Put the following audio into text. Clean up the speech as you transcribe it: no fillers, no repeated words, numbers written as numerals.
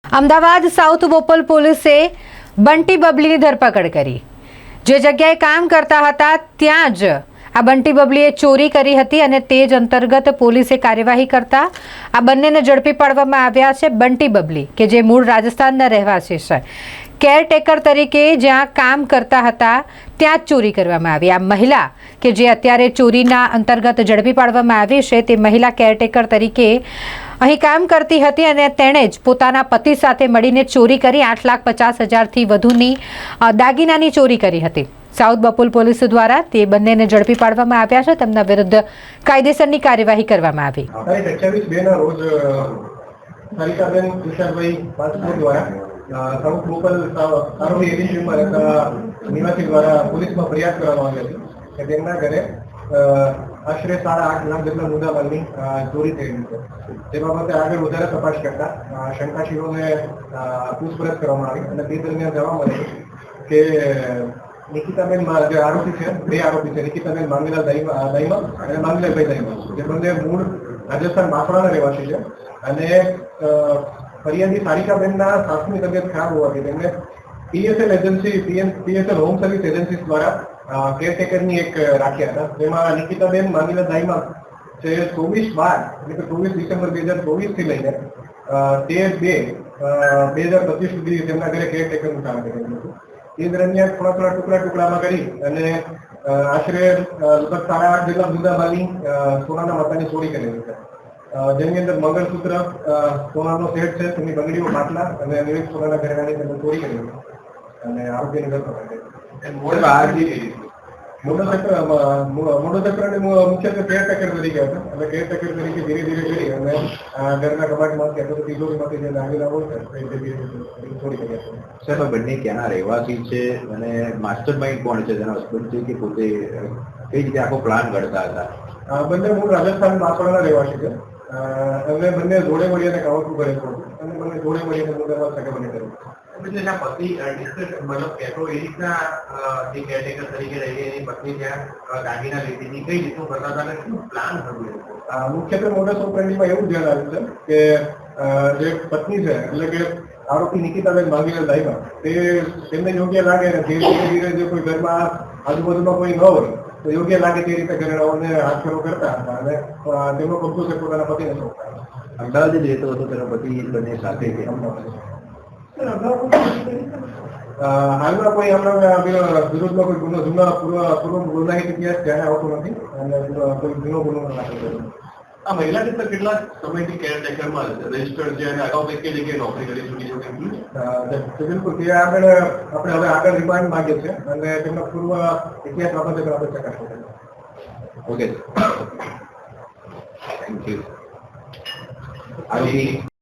Ahmedabad south Bopal પોલીસે બંટી બબલીની ધરપકડ કરી। જે જગ્યાએ કામ કરતા હતા ત્યાં જ આ બંટી બબલીએ ચોરી કરી હતી અને તે જ અંતર્ગત પોલીસે કાર્યવાહી કરતા આ બંનેને ઝડપી પાડવામાં આવ્યા છે। બંટી બબલી કે જે મૂળ રાજસ્થાનના રહેવાસી છે, કેરટેકર તરીકે જ્યાં કામ કરતા હતા ત્યાં જ ચોરી કરવામાં આવી। આ મહિલા કે જે અત્યારે ચોરીના અંતર્ગત ઝડપી પાડવામાં આવી છે તે મહિલા કેરટેકર તરીકે અહીં કામ કરતી હતી અને તેણે જ પોતાના પતિ સાથે મળીને ચોરી કરી 8,50,000થી વધુની દાગીનાની ચોરી કરી હતી। સાઉથ બોપલ પોલીસ દ્વારા તે બંનેને ઝડપી પાડવામાં આવ્યા છે। તેમના વિરુદ્ધ કાયદેસરની કાર્યવાહી કરવામાં આવી। તારીખ 28/2 ના રોજ સારિકાબેન તુષારભાઈ પાસપોર્ટ દ્વારા સાઉથ બોપલ આરોપી એજન્સીમાં રહેતા નિવાસી દ્વારા પોલીસમાં ફરિયાદ કરવામાં આવી હતી કે તેમના ઘરે આશરે 8.5 લાખ જેટલા મુદ્દામાલની ચોરી થયેલી છે। તે બાબતે આગળ વધારે તપાસ કરતા શંકાશીલોને પૂછપરછ કરવામાં આવી અને તે દરમિયાન જાણવા મળ્યું કે નિકિતાબેન જે આરોપી છે, બે આરોપી છે, નિકિતાબેન માંગીલાલ દાઈમા અને માંગીલાલભાઈ દાઈમા, જે બંને મૂળ રાજસ્થાન બાંસવાડાના રહેવાસી છે અને ફરિયાદી સારિકાબેનના સાસુની તબિયત ખરાબ હોવાથી તેમને પીએસએલ હોમ સર્વિસ એજન્સી દ્વારા કેરટેકરની એક રાખ્યા હતા। જેમાં નિકિતાબેન માંગીલાલ દાઈમા જે 24/12 એટલે કે 24 ડિસેમ્બર 2024 થી લઈને 13/2/2025 સુધી તેમના ઘરે કેરટેકરનું કામ કરેલું હતું। એ દરમિયાન થોડા ટુકડામાં કરી અને આશરે લગભગ 8.5 જેટલા મુદ્દામાલની સોનાના મતાની ચોરી કરેલી છે। જેની અંદર મંગળસૂત્ર, સોનાનો સેટ છે, તેની બંગડીઓ, માટલા અને વિવિધ સોનાના ઘરેણાની અંદર ચોરી કરેલી છે અને આરોપીની ધરપકડ કરી। મોટો ચક્રને મુખ્યત્વે કેરટેકર તરીકે હતા એટલે કેરટેકર તરીકે ધીરે ધીરે કરી અને ઘરના કબાટમાંથી અથવા તિજોરીમાંથી જે દાગીના હોય છે તે ચોરી કર્યા છે। સાહેબ, બંને ક્યાંના રહેવાસી છે અને માસ્ટર માઇન્ડ કોણ છે? તેના હસબન્ડ છે કે પોતે કઈ રીતે આખો પ્લાન ઘડતા હતા? બંને મૂળ રાજસ્થાન બાંસવાડાના રહેવાસી છે અને બંને જોડે મળીને કાવતરું કરેલું હતું અને બંને જોડે મળીને મુદ્દામાં સગામણી કરેલી છે। પતિ મતલબ કહેતો એ રીતના જે કેરટેકર તરીકે રહી એની પત્ની ત્યાં દાગીના લેતી હતી, કઈ રીતનું કરતા હતા અને શું પ્લાન થયું? મુખ્યત્વે મોટા સોપરેન્ડીમાં એવું ધ્યાન આવ્યું છે કે જે પત્ની છે એટલે કે આરોપી નિકિતાબેન માંગીલાલ દાઈમા તેમને યોગ્ય લાગે ને ધીરે ધીરે જે કોઈ ઘરમાં આજુબાજુમાં કોઈ ન હોય તો યોગ્ય લાગે તે રીતે ઘરેણાઓને હાથફેરો કરતા હતા અને તેમનો કબજો છે પોતાના પતિને સોંપતા। અમદાવાદ જ રહેતો હતો તેનો પતિ બંને સાથે છે? હાલમાં કોઈ હમણાં વિરોધમાં કોઈ ગુનો પૂર્વ ગુનાહિત ઇતિહાસ ધ્યાને આવતો નથી અને કોઈ ગુનો નથી થયો। આ મહિલા કેટલા સમયથી કેરટેકરમાં રજીસ્ટર્ડ છે અને અગાઉ કઈ જગ્યાએ નોકરી કરી ચૂકી છે? બિલકુલ, તે આપણે હવે આગળ રિમાન્ડ માંગે છે અને તેમના પૂર્વ ઇતિહાસ બાબતે આપણે ચકાસણી કરીએ। Okay, thank you. આરોપી